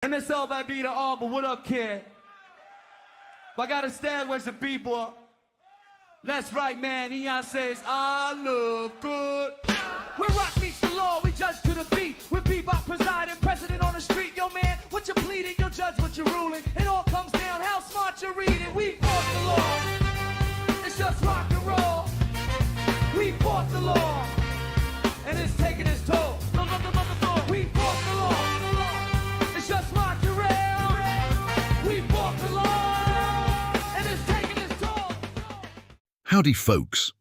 MSL by being an all, but what up, kid? I gotta stand with some people. That's right, man. Eon says, I love good. When rock meets the law, we judge to the beat. When bebop presiding, president on the street. Yo, man, what you pleading, you'll judge what you're ruling. It all comes down how smart you're reading. We fought the law. It's just rock and roll. We fought the law. And it's taking its toll. We fought the law. It's just rock and roll. We fought the law. And it's taking its toll. Howdy, folks.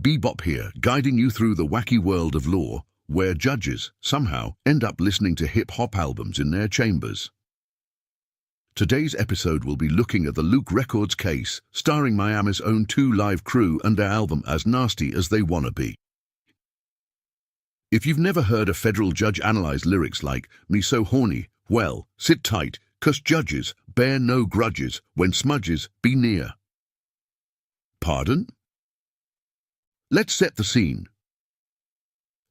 Bebop here, guiding you through the wacky world of law, where judges, somehow, end up listening to hip-hop albums in their chambers. Today's episode will be looking at the Luke Records case, starring Miami's own 2LiveCrew and their album As Nasty As They Wanna Be. If you've never heard a federal judge analyze lyrics like, "Me so horny," well, sit tight, 'cause judges bear no grudges when smudges be near. Pardon? Let's set the scene.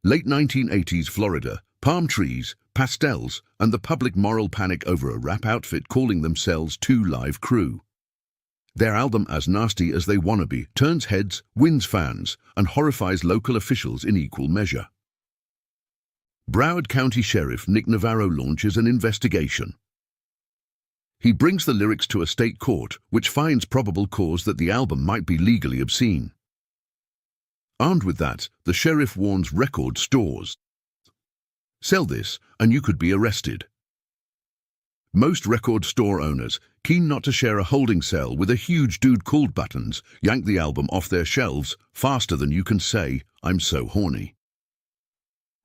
Late 1980s Florida, palm trees, pastels, and the public moral panic over a rap outfit calling themselves 2LiveCrew. Their album As Nasty As They Wanna Be turns heads, wins fans, and horrifies local officials in equal measure. Broward County Sheriff Nick Navarro launches an investigation. He brings the lyrics to a state court, which finds probable cause that the album might be legally obscene. Armed with that, the sheriff warns record stores. Sell this, and you could be arrested. Most record store owners, keen not to share a holding cell with a huge dude called Buttons, yank the album off their shelves faster than you can say, "I'm so horny."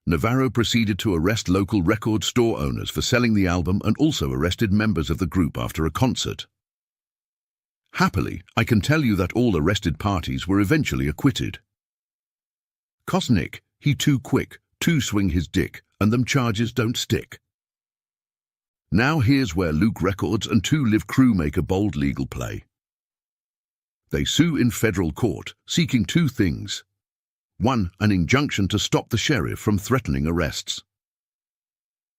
Navarro proceeded to arrest local record store owners for selling the album and also arrested members of the group after a concert. Happily, I can tell you that all arrested parties were eventually acquitted. 'Cause Nick, he too quick, to swing his dick, and them charges don't stick. Now here's where Luke Records and 2LiveCrew make a bold legal play. They sue in federal court, seeking two things. One, an injunction to stop the sheriff from threatening arrests.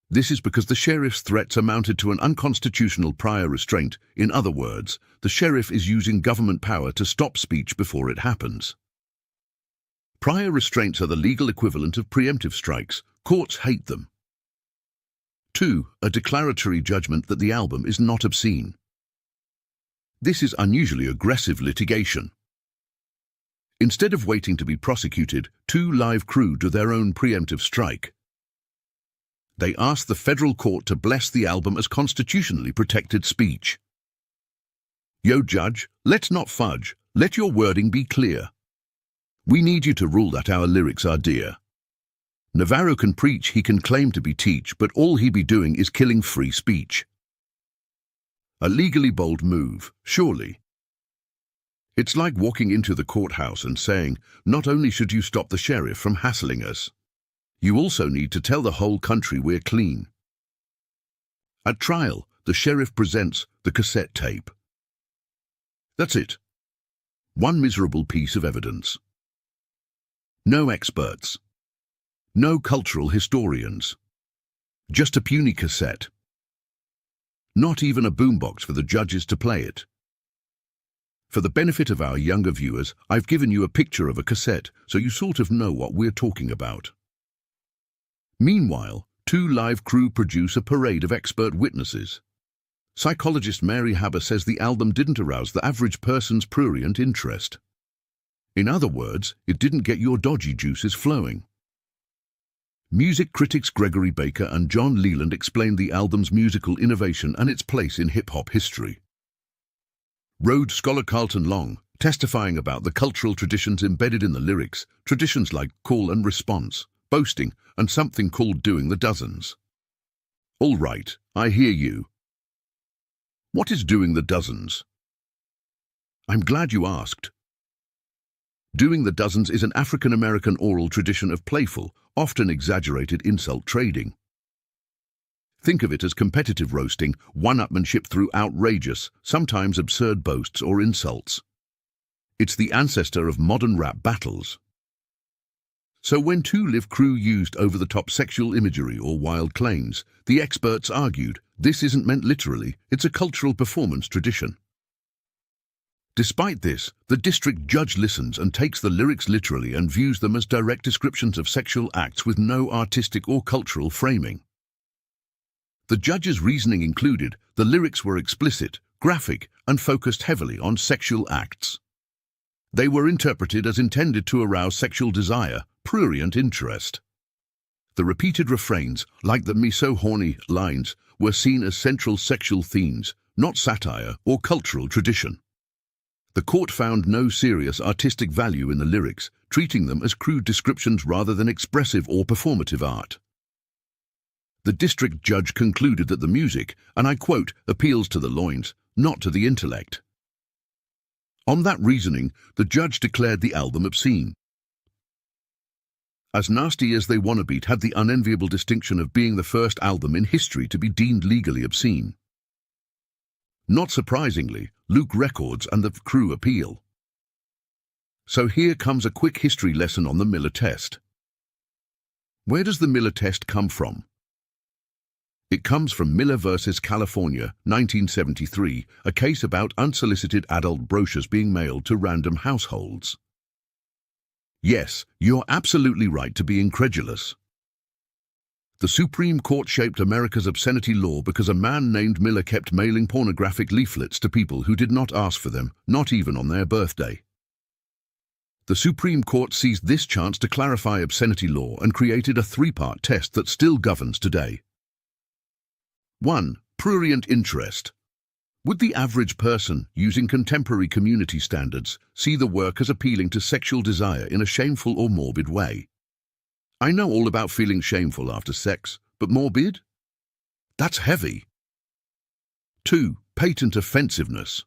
This is because the sheriff's threats amounted to an unconstitutional prior restraint. In other words, the sheriff is using government power to stop speech before it happens. Prior restraints are the legal equivalent of preemptive strikes. Courts hate them. 2, a declaratory judgment that the album is not obscene. This is unusually aggressive litigation. Instead of waiting to be prosecuted, 2LiveCrew do their own preemptive strike. They ask the federal court to bless the album as constitutionally protected speech. Yo, judge, let's not fudge. Let your wording be clear. We need you to rule that our lyrics are dear. Navarro can preach, he can claim to be teach, but all he be doing is killing free speech. A legally bold move, surely. It's like walking into the courthouse and saying, not only should you stop the sheriff from hassling us, you also need to tell the whole country we're clean. At trial, the sheriff presents the cassette tape. That's it. One miserable piece of evidence. No experts. No cultural historians. Just a puny cassette. Not even a boombox for the judges to play it. For the benefit of our younger viewers, I've given you a picture of a cassette, so you sort of know what we're talking about. Meanwhile, 2LiveCrew produce a parade of expert witnesses. Psychologist Mary Haber says the album didn't arouse the average person's prurient interest. In other words, it didn't get your dodgy juices flowing. Music critics Gregory Baker and John Leland explained the album's musical innovation and its place in hip-hop history. Rhodes scholar Carlton Long, testifying about the cultural traditions embedded in the lyrics, traditions like call and response, boasting, and something called doing the dozens. All right, I hear you. What is doing the dozens? I'm glad you asked. Doing the dozens is an African-American oral tradition of playful, often exaggerated insult trading. Think of it as competitive roasting, one-upmanship through outrageous, sometimes absurd boasts or insults. It's the ancestor of modern rap battles. So when 2LiveCrew used over-the-top sexual imagery or wild claims, the experts argued, this isn't meant literally, it's a cultural performance tradition. Despite this, the district judge listens and takes the lyrics literally and views them as direct descriptions of sexual acts with no artistic or cultural framing. The judge's reasoning included the lyrics were explicit, graphic, and focused heavily on sexual acts. They were interpreted as intended to arouse sexual desire, prurient interest. The repeated refrains, like the "me so horny" lines, were seen as central sexual themes, not satire or cultural tradition. The court found no serious artistic value in the lyrics, treating them as crude descriptions rather than expressive or performative art. The district judge concluded that the music, and I quote, appeals to the loins, not to the intellect. On that reasoning, the judge declared the album obscene. As Nasty As They Wanna Beat had the unenviable distinction of being the first album in history to be deemed legally obscene. Not surprisingly, Luke Records and the Crew appeal. So here comes a quick history lesson on the Miller test. Where does the Miller test come from? It comes from Miller versus California, 1973, a case about unsolicited adult brochures being mailed to random households. Yes, you're absolutely right to be incredulous. The Supreme Court shaped America's obscenity law because a man named Miller kept mailing pornographic leaflets to people who did not ask for them, not even on their birthday. The Supreme Court seized this chance to clarify obscenity law and created a three-part test that still governs today. 1. Prurient interest. Would the average person, using contemporary community standards, see the work as appealing to sexual desire in a shameful or morbid way? I know all about feeling shameful after sex, but morbid? That's heavy. 2. Patent offensiveness.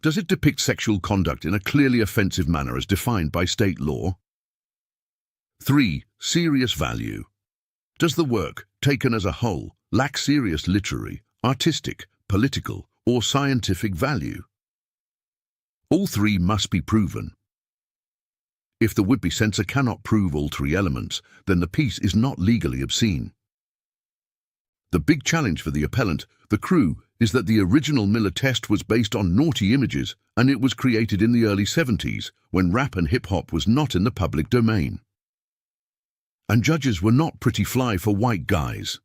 Does it depict sexual conduct in a clearly offensive manner as defined by state law? 3. Serious value. Does the work, taken as a whole, lack serious literary, artistic, political, or scientific value? All three must be proven. If the would-be censor cannot prove all three elements, then the piece is not legally obscene. The big challenge for the appellant, the Crew, is that the original Miller test was based on naughty images, and it was created in the early 70s, when rap and hip-hop was not in the public domain. And judges were not pretty fly for white guys.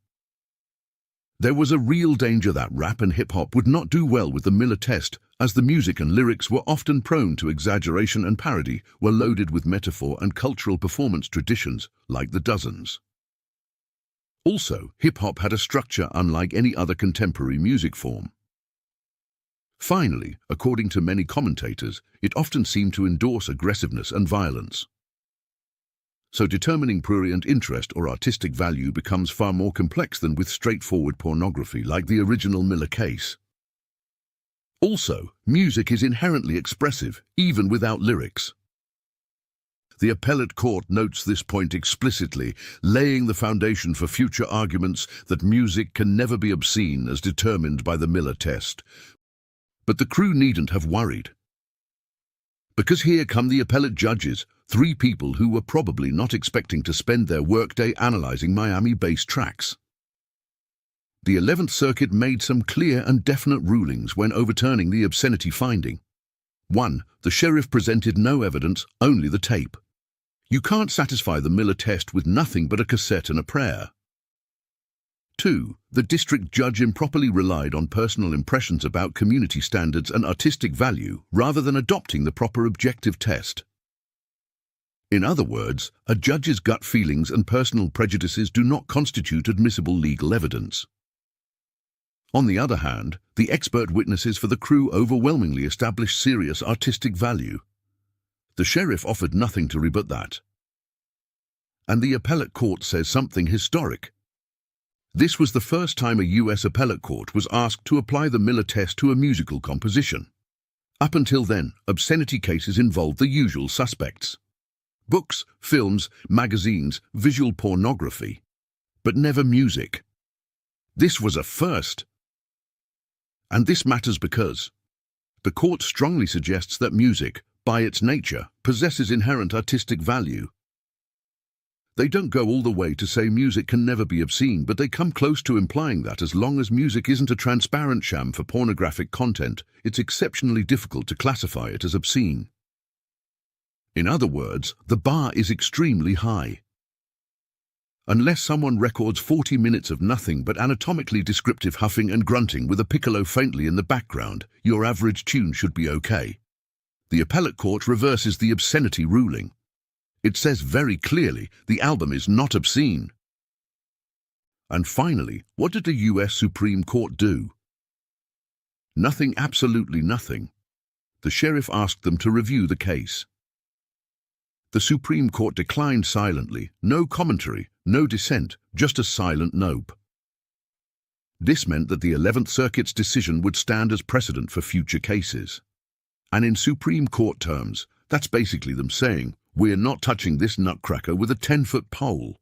There was a real danger that rap and hip-hop would not do well with the Miller test, as the music and lyrics were often prone to exaggeration and parody, were loaded with metaphor and cultural performance traditions, like the Dozens. Also, hip-hop had a structure unlike any other contemporary music form. Finally, according to many commentators, it often seemed to endorse aggressiveness and violence. So determining prurient interest or artistic value becomes far more complex than with straightforward pornography like the original Miller case. Also, music is inherently expressive, even without lyrics. The appellate court notes this point explicitly, laying the foundation for future arguments that music can never be obscene as determined by the Miller test. But the Crew needn't have worried. Because here come the appellate judges, three people who were probably not expecting to spend their workday analyzing Miami-based tracks. The 11th Circuit made some clear and definite rulings when overturning the obscenity finding. 1. The sheriff presented no evidence, only the tape. You can't satisfy the Miller test with nothing but a cassette and a prayer. 2. The district judge improperly relied on personal impressions about community standards and artistic value rather than adopting the proper objective test. In other words, a judge's gut feelings and personal prejudices do not constitute admissible legal evidence. On the other hand, the expert witnesses for the Crew overwhelmingly established serious artistic value. The sheriff offered nothing to rebut that. And the appellate court says something historic. This was the first time a U.S. appellate court was asked to apply the Miller test to a musical composition. Up until then, obscenity cases involved the usual suspects: books, films, magazines, visual pornography, but never music. This was a first. And this matters because the court strongly suggests that music, by its nature, possesses inherent artistic value. They don't go all the way to say music can never be obscene, but they come close to implying that as long as music isn't a transparent sham for pornographic content, it's exceptionally difficult to classify it as obscene. In other words, the bar is extremely high. Unless someone records 40 minutes of nothing but anatomically descriptive huffing and grunting with a piccolo faintly in the background, your average tune should be okay. The appellate court reverses the obscenity ruling. It says very clearly the album is not obscene. And finally, what did the US Supreme Court do? Nothing, absolutely nothing. The sheriff asked them to review the case. The Supreme Court declined silently, no commentary, no dissent, just a silent nope. This meant that the 11th Circuit's decision would stand as precedent for future cases. And in Supreme Court terms, that's basically them saying, we're not touching this nutcracker with a 10-foot pole.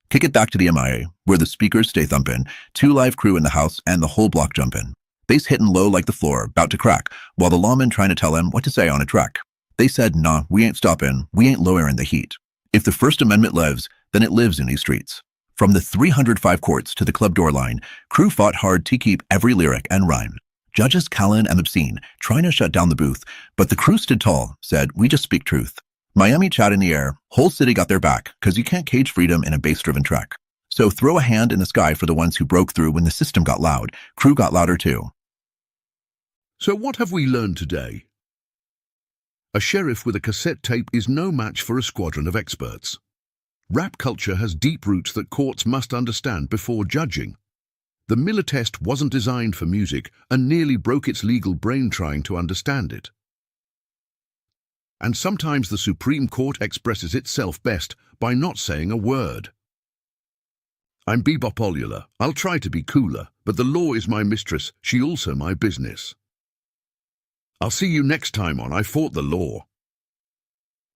Kick it back to the MIA, where the speakers stay thumping, 2LiveCrew in the house and the whole block jumping. Bass hitting low like the floor, about to crack, while the lawman trying to tell him what to say on a track. They said, nah, we ain't stopping, we ain't lowering the heat. If the First Amendment lives, then it lives in these streets. From the 305 courts to the club door line, crew fought hard to keep every lyric and rhyme. Judges Callan and Obscene trying to shut down the booth, but the crew stood tall, said, we just speak truth. Miami chat in the air, whole city got their back, cause you can't cage freedom in a bass-driven track. So throw a hand in the sky for the ones who broke through when the system got loud. Crew got louder too. So what have we learned today? A sheriff with a cassette tape is no match for a squadron of experts. Rap culture has deep roots that courts must understand before judging. The Miller test wasn't designed for music and nearly broke its legal brain trying to understand it. And sometimes the Supreme Court expresses itself best by not saying a word. I'm Bebopolular. I'll try to be cooler, but the law is my mistress, she also my business. I'll see you next time on I Fought the Law.